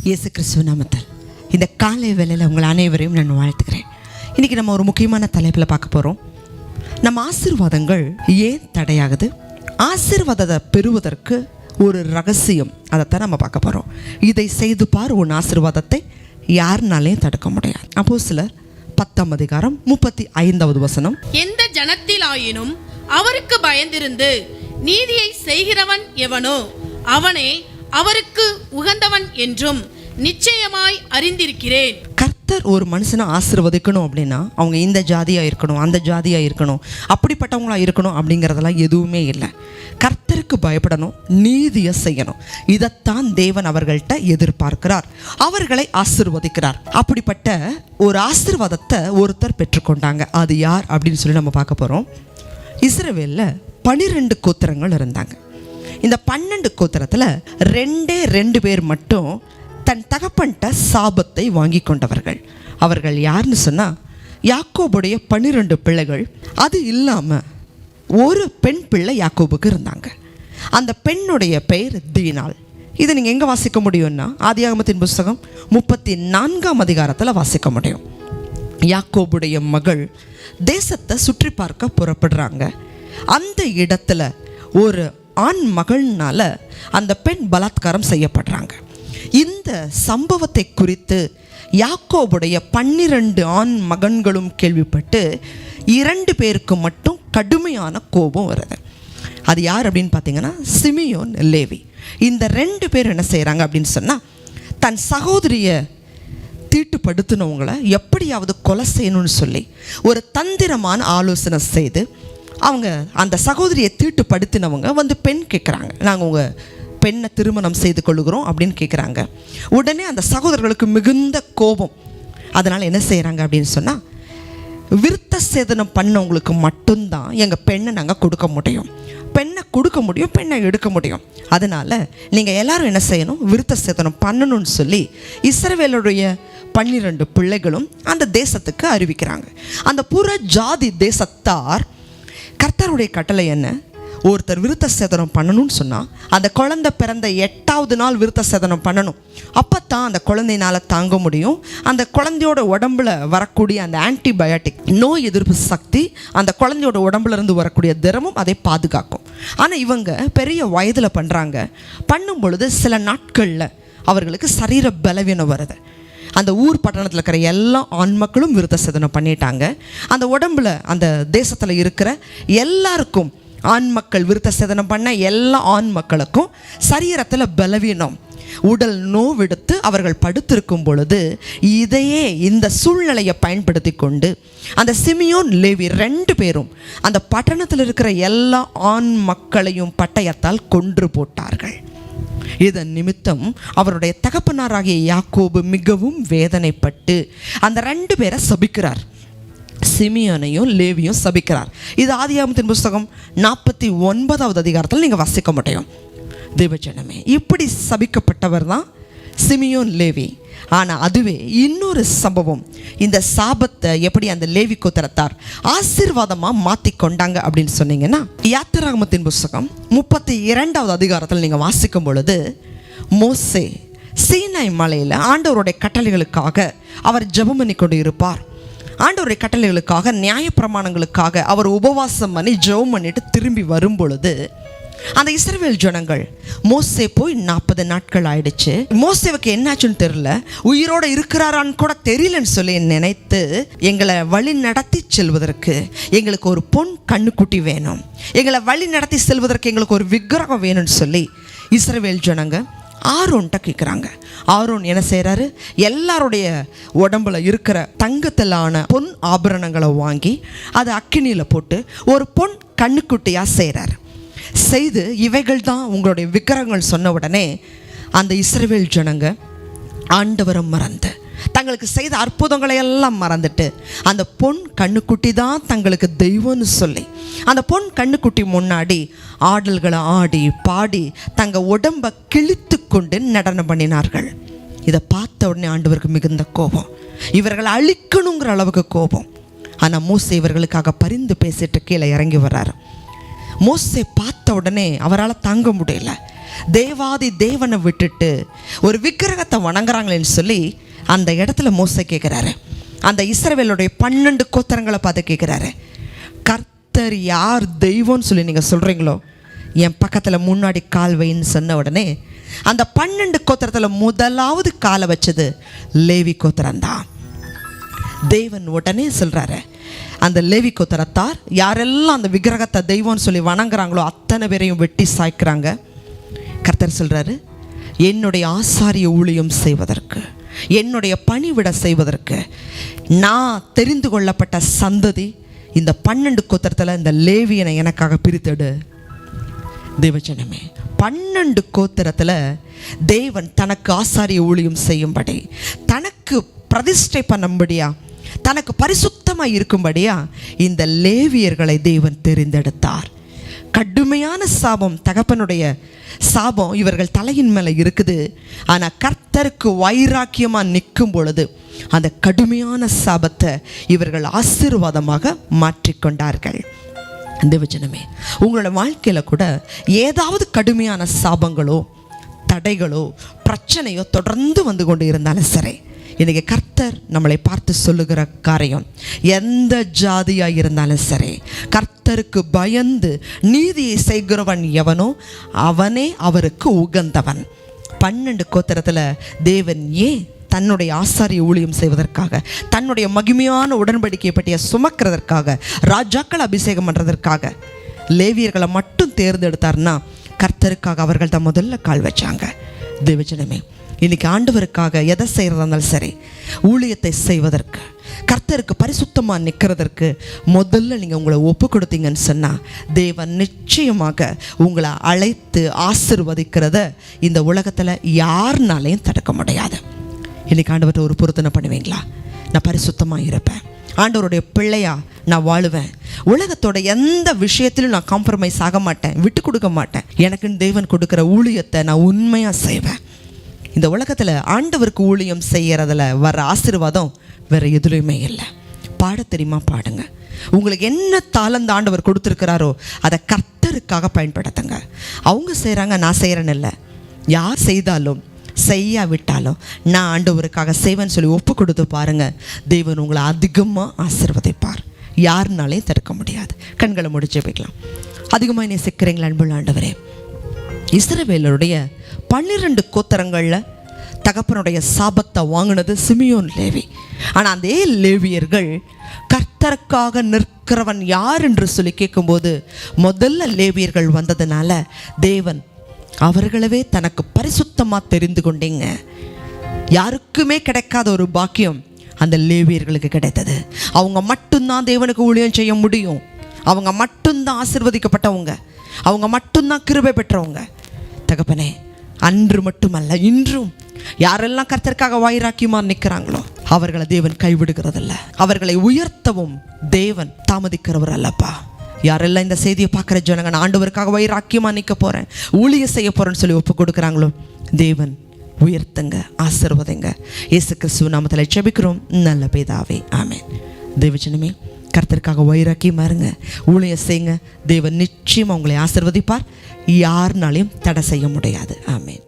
இயேசு கிறிஸ்துவ நாமத்தில் இந்த காலை வேளையில் உங்கள் அனைவரையும் நான் வாழ்த்துக்கிறேன். இன்றைக்கி நம்ம ஒரு முக்கியமான தலைப்பில் பார்க்க போகிறோம். நம்ம ஆசீர்வாதங்கள் ஏன் தடையாகுது, ஆசீர்வாதத்தை பெறுவதற்கு ஒரு ரகசியம், அதைத்தான் நம்ம பார்க்க போகிறோம். இதை செய்து பார், உன் ஆசீர்வாதத்தை யாருனாலையும் தடுக்க முடியாது. அப்போஸ்தலர் 10:35 எந்த ஜனத்திலாயினும் அவருக்கு பயந்திருந்து நீதியை செய்கிறவன் எவனோ அவனே அவருக்கு உகந்தவன் என்றும் நிச்சயமாய் அறிந்திருக்கிறேன். கர்த்தர் ஒரு மனுஷனை ஆசீர்வதிக்கணும் அப்படின்னா அவங்க இந்த ஜாதியாக இருக்கணும், அந்த ஜாதியாக இருக்கணும், அப்படிப்பட்டவங்களா இருக்கணும் அப்படிங்கிறதெல்லாம் எதுவுமே இல்லை. கர்த்தருக்கு பயப்படணும், நீதியை செய்யணும். இதைத்தான் தேவன் அவர்கள்ட்ட எதிர்பார்க்கிறார், அவர்களை ஆசீர்வதிக்கிறார். அப்படிப்பட்ட ஒரு ஆசீர்வாதத்தை ஒருத்தர் பெற்றுக்கொண்டாங்க. அது யார் அப்படின்னு சொல்லி நம்ம பார்க்க போகிறோம். இஸ்ரவேலில் 12 கோத்திரங்கள் இருந்தாங்க. இந்த 12 கோத்திரத்தில் 2 பேர் மட்டும் தன் தகப்பன்ட்ட சாபத்தை வாங்கி கொண்டவர்கள். அவர்கள் யாருன்னு சொன்னால் யாக்கோபுடைய 12 பிள்ளைகள். அது இல்லாமல் ஒரு பெண் பிள்ளை யாக்கோபுக்கு இருந்தாங்க. அந்த பெண்ணுடைய பெயர் தீனாள். இதை நீங்கள் எங்கே வாசிக்க முடியும்னா ஆதியாகமத்தின் புஸ்தகம் 34 வாசிக்க முடியும். யாக்கோபுடைய மகள் தேசத்தை சுற்றி பார்க்க புறப்படுறாங்க. அந்த இடத்துல ஒரு ஆண் மகள்னால அந்த பெண் பலாத்காரம் செய்யப்படுறாங்க. இந்த சம்பவத்தை குறித்து யாக்கோபுடைய 12 ஆண் மகன்களும் கேள்விப்பட்டு 2 பேருக்கு மட்டும் கடுமையான கோபம் வருது. அது யார் அப்படின்னு பார்த்தீங்கன்னா சிமியோன், லேவி. இந்த 2 பேர் என்ன செய்கிறாங்க அப்படின்னு சொன்னால் தன் சகோதரியை தீட்டுப்படுத்தினவங்களை எப்படியாவது கொலை செய்யணும்னு சொல்லி ஒரு தந்திரமான ஆலோசனை செய்து அவங்க அந்த சகோதரியை தீட்டுப்படுத்தினவங்க வந்து பெண் கேட்குறாங்க, நாங்கள் உங்கள் பெண்ணை திருமணம் செய்து கொள்ளுகிறோம் அப்படின்னு கேட்குறாங்க. உடனே அந்த சகோதரர்களுக்கு மிகுந்த கோபம். அதனால் என்ன செய்கிறாங்க அப்படின்னு சொன்னால் விருத்த சேதனம் பண்ணவங்களுக்கு மட்டும்தான் எங்கள் பெண்ணை நாங்கள் கொடுக்க முடியும், பெண்ணை கொடுக்க முடியும், பெண்ணை எடுக்க முடியும். அதனால் நீங்கள் எல்லாரும் என்ன செய்யணும், விருத்த சேதனம் பண்ணணும்னு சொல்லி இஸ்ரவேலுடைய 12 பிள்ளைகளும் அந்த தேசத்துக்கு அறிவிக்கிறாங்க. அந்த புற ஜாதி தேசத்தார் கர்த்தருடைய கட்டளை என்ன, ஒருத்தர் விருத்த சேதனம் பண்ணணும்னு சொன்னால் அந்த குழந்தை பிறந்த 8வது நாள் விருத்த சேதனம் பண்ணணும். அப்போ தான் அந்த குழந்தையினால் தாங்க முடியும். அந்த குழந்தையோட உடம்புல வரக்கூடிய அந்த ஆன்டிபயோட்டிக் நோய் எதிர்ப்பு சக்தி அந்த குழந்தையோட உடம்புல இருந்து வரக்கூடிய திரமும் அதை பாதுகாக்கும். ஆனால் இவங்க பெரிய வயதில் பண்ணும் பொழுது சில நாட்களில் அவர்களுக்கு சரீர பலவீனம் வருது. அந்த ஊர் பட்டணத்தில் இருக்கிற எல்லா ஆண் மக்களும் விருத்த சேதனம் பண்ணிட்டாங்க. அந்த உடம்புல அந்த தேசத்தில் இருக்கிற எல்லாருக்கும், ஆண் மக்கள் விருத்த சேதனம் பண்ண எல்லா ஆண் மக்களுக்கும் சரீரத்தில் பலவீனம், உடல் நோவெடுத்து அவர்கள் படுத்திருக்கும் பொழுது இதையே இந்த சூழ்நிலையை பயன்படுத்தி கொண்டு அந்த சிமியோன், லேவி 2 பேரும் அந்த பட்டணத்தில் இருக்கிற எல்லா ஆண் மக்களையும் பட்டயத்தால் கொன்று போட்டார்கள். இதன் நிமித்தம் அவருடைய தகப்பனாராகிய யாக்கோபு மிகவும் வேதனைப்பட்டு அந்த 2 பேரை சபிக்கிறார். சிமியோனையும் லேவியும் சபிக்கிறார். இது ஆதியாகமத்தின் புஸ்தகம் 49 நீங்கள் வாசிக்க முடியும். தேவஜனமே, இப்படி சபிக்கப்பட்டவர் தான் சிமியோன், லேவி. ஆனால் அதுவே இன்னொரு சம்பவம், இந்த சாபத்தை எப்படி அந்த லேவி கோத்திரத்தார் ஆசீர்வாதமாக மாற்றி கொண்டாங்க அப்படின்னு சொன்னீங்கன்னா யாத்திராகமத்தின் புஸ்தகம் 32 நீங்கள் வாசிக்கும் பொழுது மோசே சீனாய் மலையில் ஆண்டவருடைய கட்டளைகளுக்காக அவர் ஜெபம் பண்ணி கொண்டு இருப்பார். ஆண்டவருடைய கட்டளைகளுக்காக, நியாயப்பிரமாணங்களுக்காக அவர் உபவாசம் பண்ணி ஜெபம் பண்ணிட்டு திரும்பி வரும் பொழுது அந்த இஸ்ரவேல் ஜனங்கள், மோசே போய் 40 நாட்கள் ஆயிடுச்சு, மோசேவுக்கு என்னாச்சுன்னு தெரியல, உயிரோட இருக்கிறாரான்னு கூட தெரியலன்னு சொல்லி நினைத்து எங்களை வழி நடத்தி செல்வதற்கு எங்களுக்கு ஒரு பொன் கண்ணுக்குட்டி வேணும், எங்களை வழி நடத்தி செல்வதற்கு எங்களுக்கு ஒரு விக்கிரகம் வேணும்னு சொல்லி இஸ்ரவேல் ஜனங்க ஆரோன்ட்ட கேட்குறாங்க. ஆரோன் என்ன செய்கிறாரு, எல்லாருடைய உடம்புல இருக்கிற தங்கத்திலான பொன் ஆபரணங்களை வாங்கி அதை அக்கினியில் போட்டு ஒரு பொன் கண்ணுக்குட்டியாக செய்கிறார். செய்து இவைகள் தான் உங்களுடைய விக்கிரகங்கள் சொன்ன உடனே அந்த இஸ்ரவேல் ஜனங்க ஆண்டவரை மறந்து தங்களுக்கு செய்த அற்புதங்களை எல்லாம் மறந்துட்டு அந்த பொன் கண்ணுக்குட்டி தான் தங்களுக்கு தெய்வம்னு சொல்லி அந்த பொன் கண்ணுக்குட்டி முன்னாடி ஆடல்களை ஆடி பாடி தங்க உடம்பை கிழித்து கொண்டு நடனம் பண்ணினார்கள். இதை பார்த்த உடனே ஆண்டவருக்கு மிகுந்த கோபம், இவர்களை அழிக்கணுங்கிற அளவுக்கு கோபம். ஆனால் மோசே இவர்களுக்காக பரிந்து பேசிட்டு கீழே இறங்கி வர்றாரு. மோசே பார்த்த உடனே அவரால் தாங்க முடியல. தேவாதி தேவனை விட்டுட்டு ஒரு விக்கிரகத்தை வணங்குறாங்களேன்னு சொல்லி அந்த இடத்துல மோசே கேட்குறாரு. அந்த இஸ்ரவேலுடைய 12 கோத்திரங்களை பார்த்து கேட்குறாரு, கர்த்தர் யார் தெய்வம்னு சொல்லி நீங்கள் சொல்கிறீங்களோ என் பக்கத்தில் முன்னாடி கால் வைன்னு சொன்ன உடனே அந்த 12 கோத்திரத்தில் முதலாவது காலை வச்சது லேவி கோத்திரம்தான். தேவன் உடனே சொல்கிறாரு, அந்த லேவி கோத்திரத்தார் யாரெல்லாம் அந்த விக்கிரகத்தை தெய்வம்னு சொல்லி வணங்குறாங்களோ அத்தனை பேரையும் வெட்டி சாய்க்கிறாங்க. கர்த்தர் சொல்கிறாரு, என்னுடைய ஆசாரிய ஊழியம் செய்வதற்கு, என்னுடைய பணிவிட செய்வதற்கு நான் தெரிந்து கொள்ளப்பட்ட சந்ததி இந்த 12 கோத்திரத்தில் இந்த லேவியனை எனக்காக பிரித்தெடு. தேவஜனமே, 12 கோத்திரத்தில் தேவன் தனக்கு ஆசாரிய ஊழியம் செய்யும்படி, தனக்கு பிரதிஷ்டை பண்ணும்படியா, தனக்கு பரிசுத்தமாக இருக்கும்படியா இந்த லேவியர்களை தேவன் தெரிந்தெடுத்தார். கடுமையான சாபம், தகப்பனுடைய சாபம் இவர்கள் தலையின் மேலே இருக்குது. ஆனால் கர்த்தருக்கு வைராக்கியமாக நிற்கும் பொழுது அந்த கடுமையான சாபத்தை இவர்கள் ஆசீர்வாதமாக மாற்றிக்கொண்டார்கள். தேவஜனமே, உங்களோட வாழ்க்கையில் கூட ஏதாவது கடுமையான சாபங்களோ தடைகளோ பிரச்சனையோ தொடர்ந்து வந்து கொண்டு இருந்தாலும் சரி, இன்றைக்கி கர்த்தர் நம்மளை பார்த்து சொல்லுகிற காரியம், எந்த ஜாதியாக இருந்தாலும் சரி, கர்த்தருக்கு பயந்து நீதியை செய்கிறவன் எவனோ அவனே அவருக்கு உகந்தவன். 12 கோத்திரத்தில் தேவன் ஏன் தன்னுடைய ஆசாரிய ஊழியம் செய்வதற்காக, தன்னுடைய மகிமையான உடன்படிக்கை பற்றிய சுமக்கிறதற்காக, ராஜாக்கள் அபிஷேகம் பண்ணுறதற்காக லேவியர்களை மட்டும் தேர்ந்தெடுத்தார்னா கர்த்தருக்காக அவர்கள் தான் முதல்ல கால் வச்சாங்க. தேவஜனமே, இன்றைக்கி ஆண்டவருக்காக எதை செய்கிறதா இருந்தாலும் சரி, ஊழியத்தை செய்வதற்கு, கர்த்தருக்கு பரிசுத்தமாக நிற்கிறதற்கு முதல்ல நீங்கள் உங்களை ஒப்பு கொடுத்தீங்கன்னு சொன்னால் தேவன் நிச்சயமாக உங்களை அழைத்து ஆசீர்வதிக்கிறத இந்த உலகத்தில் யாருனாலையும் தடுக்க முடியாது. இன்றைக்கி ஆண்டவர்கிட்ட ஒரு பொருத்தனை பண்ணுவீங்களா? நான் பரிசுத்தமாக இருப்பேன், ஆண்டவருடைய பிள்ளையா நான் வாழுவேன், உலகத்தோட எந்த விஷயத்திலும் நான் காம்ப்ரமைஸ் ஆக மாட்டேன், விட்டு கொடுக்க மாட்டேன், எனக்குன்னு தேவன் கொடுக்குற ஊழியத்தை நான் உண்மையாக செய்வேன். இந்த உலகத்தில் ஆண்டவருக்கு ஊழியம் செய்கிறதுல வர ஆசீர்வாதம் வேறு எதுலையுமே இல்லை. பாட தெரியுமா? பாடுங்க. உங்களுக்கு என்ன தாளந்து ஆண்டவர் கொடுத்துருக்கிறாரோ அதை கர்த்தருக்காக பயன்படுத்துங்க. அவங்க செய்கிறாங்க, நான் செய்கிறேன்னு இல்லை. யார் செய்தாலும் செய்யாவிட்டாலும் நான் ஆண்டவருக்காக செய்வேன்னு சொல்லி ஒப்பு கொடுத்து பாருங்கள், தேவன் உங்களை அதிகமாக ஆசீர்வதிப்பார். யாருனாலையும் தடுக்க முடியாது. கண்களை முடிச்சு போய்க்கலாம். அதிகமாக என்னை சிக்கிறீங்களா அன்புள்ள ஆண்டவரே? இஸ்ரவேலருடைய 12 கோத்திரங்களில் தகப்பனுடைய சாபத்தை வாங்கினது சிமியோன் லேவி. ஆனால் அந்த லேவியர்கள் கர்த்தருக்காக நிற்கிறவன் யார் என்று சொல்லி கேட்கும்போது முதல்ல லேவியர்கள் வந்ததுனால தேவன் அவர்களவே தனக்கு பரிசுத்தமாக தெரிந்து கொண்டீங்க. யாருக்குமே கிடைக்காத ஒரு பாக்கியம் அந்த லேவியர்களுக்கு கிடைத்தது. அவங்க மட்டும்தான் தேவனுக்கு ஊழியம் செய்ய முடியும், அவங்க மட்டும்தான் ஆசீர்வதிக்கப்பட்டவங்க, அவங்க மட்டும்தான் கிருபை பெற்றவங்க. தகப்பனே, அன்று மட்டுமல்ல இன்றும் யாரெல்லாம் கர்த்தருக்காக வைராக்கியமாக நிற்கிறாங்களோ அவர்களை தேவன் கைவிடுகிறதில்ல. அவர்களை உயர்த்தவும் தேவன் தாமதிக்கிறவர் அல்லப்பா. யாரெல்லாம் இந்த செய்தியை பார்க்குற ஜனங்க, நான் ஆண்டவருக்காக வைராக்கியமாக நிற்க போகிறேன், ஊழியம் செய்ய போகிறேன்னு சொல்லி ஒப்பு கொடுக்குறாங்களோ தேவன் உயர்த்துங்க, ஆசீர்வதிங்க. இயேசு கிறிஸ்துவின் நாமத்தில் ஜெபிக்கிறோம் நல்ல பிதாவே, ஆமென். தேவஜனமே, கர்த்தருக்காக வைராக்கியமாக இருங்க, ஊழியம் செய்யுங்க. தேவன் நிச்சயமாக உங்களை ஆசீர்வதிப்பார். யாருனாலையும் தடை செய்ய முடியாது. ஆமென்.